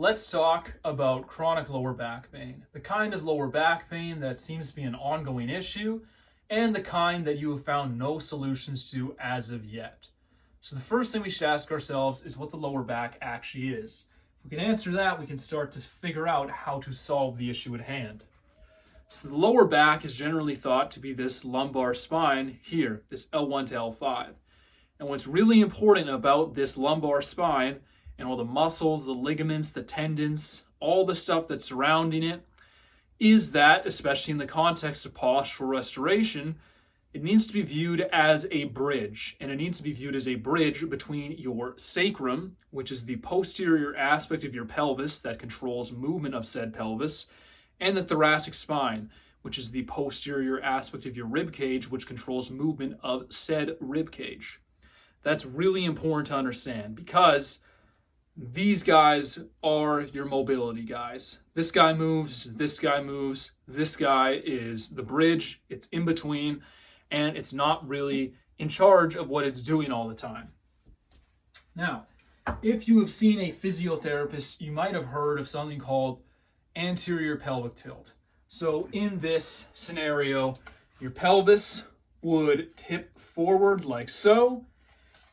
Let's talk about chronic lower back pain, the kind of lower back pain that seems to be an ongoing issue, and the kind that you have found no solutions to as of yet. So the first thing we should ask ourselves is what the lower back actually is. If we can answer that, we can start to figure out how to solve the issue at hand. So the lower back is generally thought to be this lumbar spine here, this L1 to L5. And what's really important about this lumbar spine and all the muscles, the ligaments, the tendons, all the stuff that's surrounding it, is that, especially in the context of postural restoration, it needs to be viewed as a bridge. And it needs to be viewed as a bridge between your sacrum, which is the posterior aspect of your pelvis that controls movement of said pelvis, and the thoracic spine, which is the posterior aspect of your rib cage, which controls movement of said rib cage. That's really important to understand because these guys are your mobility guys. This guy moves, this guy moves, this guy is the bridge, it's in between, and it's not really in charge of what it's doing all the time. Now, if you have seen a physiotherapist, you might have heard of something called anterior pelvic tilt. So in this scenario, your pelvis would tip forward like so,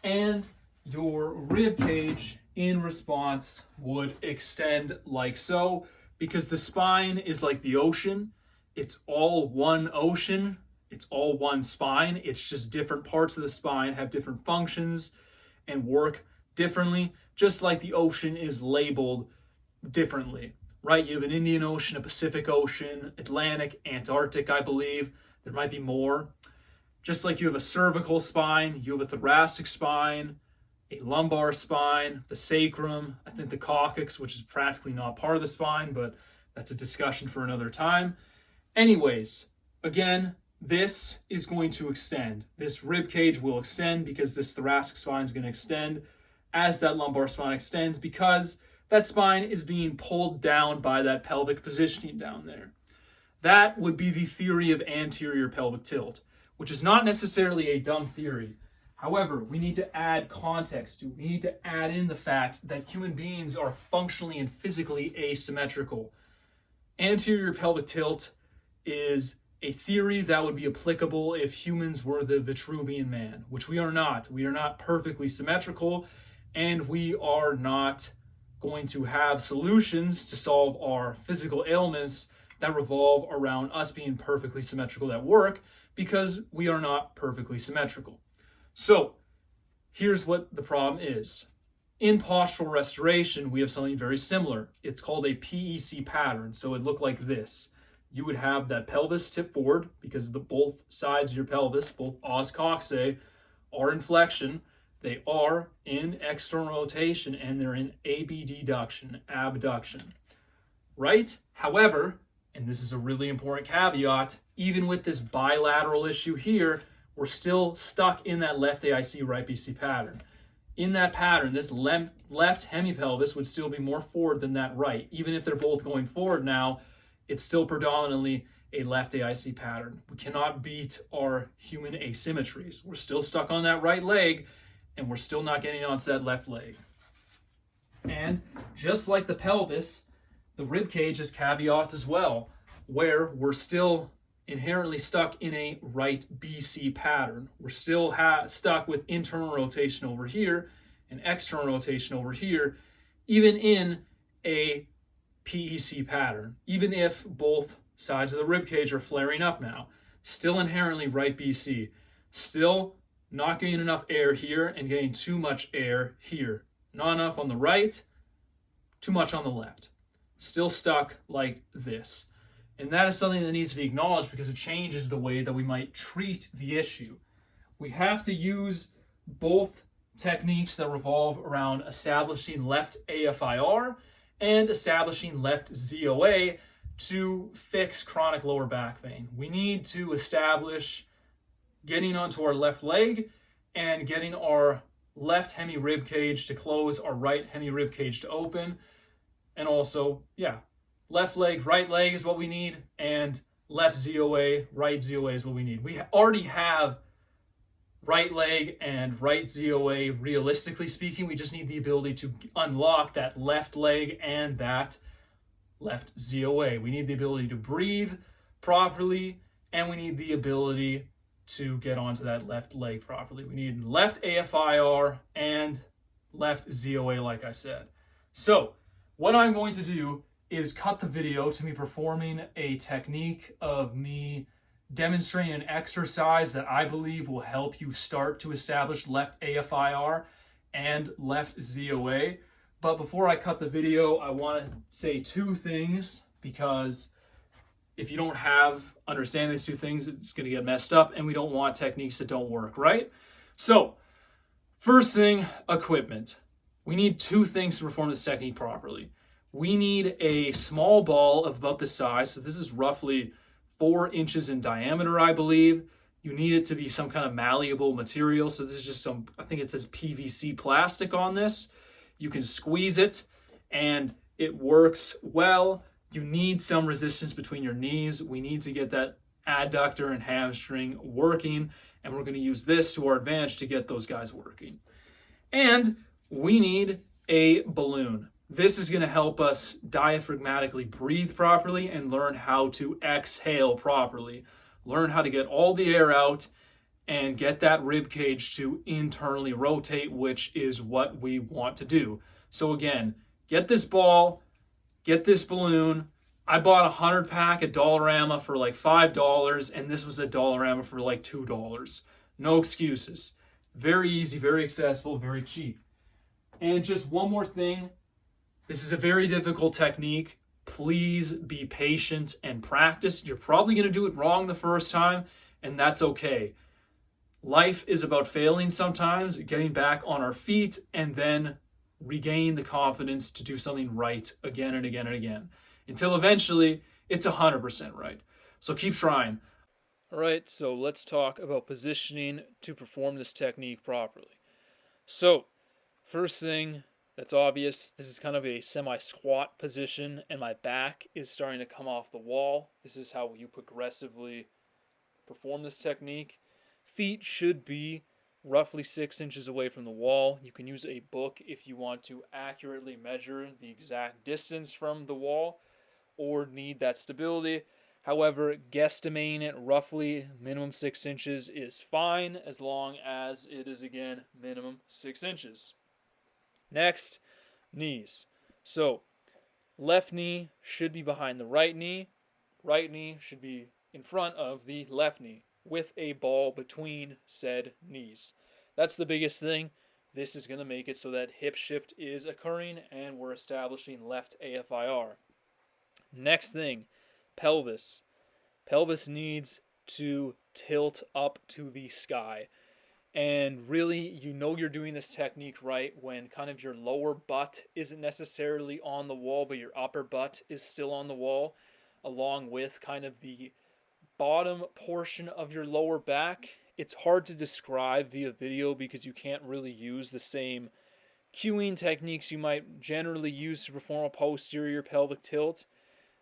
and your rib cage in response would extend like so, because the spine is like the ocean. It's all one ocean. It's all one spine. It's just different parts of the spine have different functions and work differently, just like the ocean is labeled differently, right? You have an Indian Ocean, a Pacific Ocean, Atlantic, Antarctic, I believe. There might be more. Just like you have a cervical spine, you have a thoracic spine, a lumbar spine, the sacrum, I think the coccyx, which is practically not part of the spine, but that's a discussion for another time. Anyways, again, this is going to extend. This rib cage will extend because this thoracic spine is going to extend as that lumbar spine extends, because that spine is being pulled down by that pelvic positioning down there. That would be the theory of anterior pelvic tilt, which is not necessarily a dumb theory. However, we need to add context to it. We need to add in the fact that human beings are functionally and physically asymmetrical. Anterior pelvic tilt is a theory that would be applicable if humans were the Vitruvian man, which we are not. We are not perfectly symmetrical, and we are not going to have solutions to solve our physical ailments that revolve around us being perfectly symmetrical at work, because we are not perfectly symmetrical. So here's what the problem is. In postural restoration, we have something very similar. It's called a PEC pattern. So it looked like this. You would have that pelvis tip forward because both sides of your pelvis, both os coccyx, are in flexion. They are in external rotation, and they're in abduction, right? However, and this is a really important caveat, even with this bilateral issue here, we're still stuck in that left AIC, right BC pattern. In that pattern, this left hemipelvis would still be more forward than that right. Even if they're both going forward now, it's still predominantly a left AIC pattern. We cannot beat our human asymmetries. We're still stuck on that right leg, and we're still not getting onto that left leg. And just like the pelvis, the rib cage has caveats as well, where we're still inherently stuck in a right BC pattern. We're still stuck with internal rotation over here and external rotation over here, even in a PEC pattern, even if both sides of the rib cage are flaring up now. Still inherently right BC. Still not getting enough air here and getting too much air here. Not enough on the right, too much on the left. Still stuck like this. And that is something that needs to be acknowledged because it changes the way that we might treat the issue. We have to use both techniques that revolve around establishing left AFIR and establishing left ZOA to fix chronic lower back pain. We need to establish getting onto our left leg and getting our left hemi rib cage to close, our right hemi rib cage to open. And also, left leg, right leg is what we need, and left ZOA, right ZOA is what we need. We already have right leg and right ZOA, realistically speaking, we just need the ability to unlock that left leg and that left ZOA. We need the ability to breathe properly, and we need the ability to get onto that left leg properly. We need left AFIR and left ZOA, like I said. So what I'm going to do is cut the video to me performing a technique of me demonstrating an exercise that I believe will help you start to establish left AFIR and left ZOA. But before I cut the video, I want to say two things, because if you don't understand these two things, it's going to get messed up, and we don't want techniques that don't work, right? So, first thing, equipment. We need two things to perform this technique properly. We need a small ball of about this size, so this is roughly 4 inches in diameter, I believe. You need it to be some kind of malleable material, so this is just some, I think it says PVC plastic on this. You can squeeze it, and it works well. You need some resistance between your knees. We need to get that adductor and hamstring working, and we're going to use this to our advantage to get those guys working. And we need a balloon. This is going to help us diaphragmatically breathe properly and learn how to exhale properly. Learn how to get all the air out and get that rib cage to internally rotate, which is what we want to do. So again, get this ball, get this balloon. I bought a 100-pack at Dollarama for like $5, and this was at Dollarama for like $2. No excuses. Very easy, very accessible, very cheap. And just one more thing. This is a very difficult technique. Please be patient and practice. You're probably going to do it wrong the first time, and that's okay. Life is about failing sometimes, getting back on our feet, and then regain the confidence to do something right again and again and again, until eventually it's 100% right. So keep trying. All right, so let's talk about positioning to perform this technique properly. So, first thing that's obvious, this is kind of a semi-squat position, and my back is starting to come off the wall. This is how you progressively perform this technique. Feet should be roughly 6 inches away from the wall. You can use a book if you want to accurately measure the exact distance from the wall or need that stability. However, guesstimating it roughly minimum 6 inches is fine, as long as it is, again, minimum 6 inches. Next, knees. So, left knee should be behind the right knee should be in front of the left knee, with a ball between said knees. That's the biggest thing. This is going to make it so that hip shift is occurring and we're establishing left AFIR. Next thing, pelvis. Pelvis needs to tilt up to the sky. And really, you know you're doing this technique right when kind of your lower butt isn't necessarily on the wall, but your upper butt is still on the wall, along with kind of the bottom portion of your lower back. It's hard to describe via video because you can't really use the same cueing techniques you might generally use to perform a posterior pelvic tilt,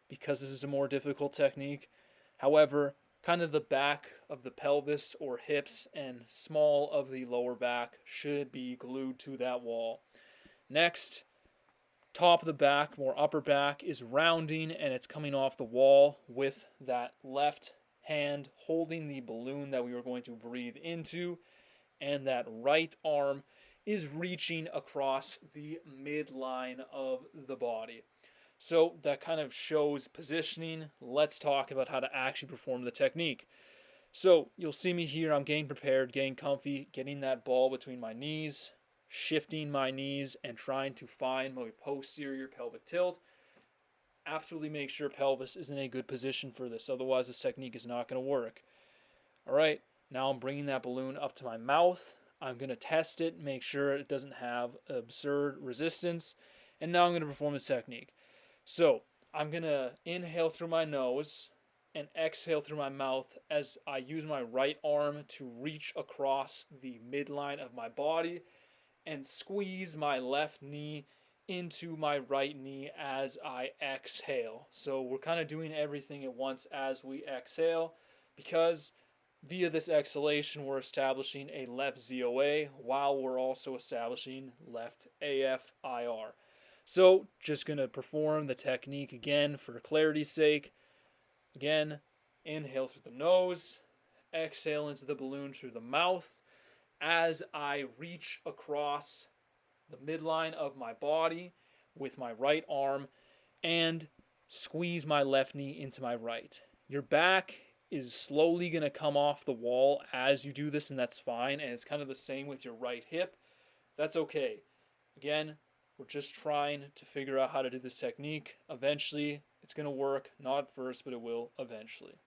because this is a more difficult technique. However, kind of the back of the pelvis or hips and small of the lower back should be glued to that wall. Next, top of the back, more upper back, is rounding and it's coming off the wall with that left hand holding the balloon that we were going to breathe into, and that right arm is reaching across the midline of the body. So that kind of shows positioning. Let's talk about how to actually perform the technique. So you'll see me here, I'm getting prepared, getting comfy, getting that ball between my knees, shifting my knees, and trying to find my posterior pelvic tilt. Absolutely make sure pelvis is in a good position for this, otherwise this technique is not going to work. All right, now I'm bringing that balloon up to my mouth. I'm going to test it, make sure it doesn't have absurd resistance, and now I'm going to perform the technique. So I'm going to inhale through my nose and exhale through my mouth as I use my right arm to reach across the midline of my body and squeeze my left knee into my right knee as I exhale. So we're kind of doing everything at once as we exhale, because Via this exhalation, we're establishing a left ZOA while we're also establishing left AFIR. So, just going to perform the technique again for clarity's sake. Again, inhale through the nose, exhale into the balloon through the mouth. As I reach across the midline of my body with my right arm and squeeze my left knee into my right. Your back is slowly going to come off the wall as you do this, and that's fine. And it's kind of the same with your right hip. That's okay. Again, we're just trying to figure out how to do this technique. Eventually, it's going to work. Not at first, but it will eventually.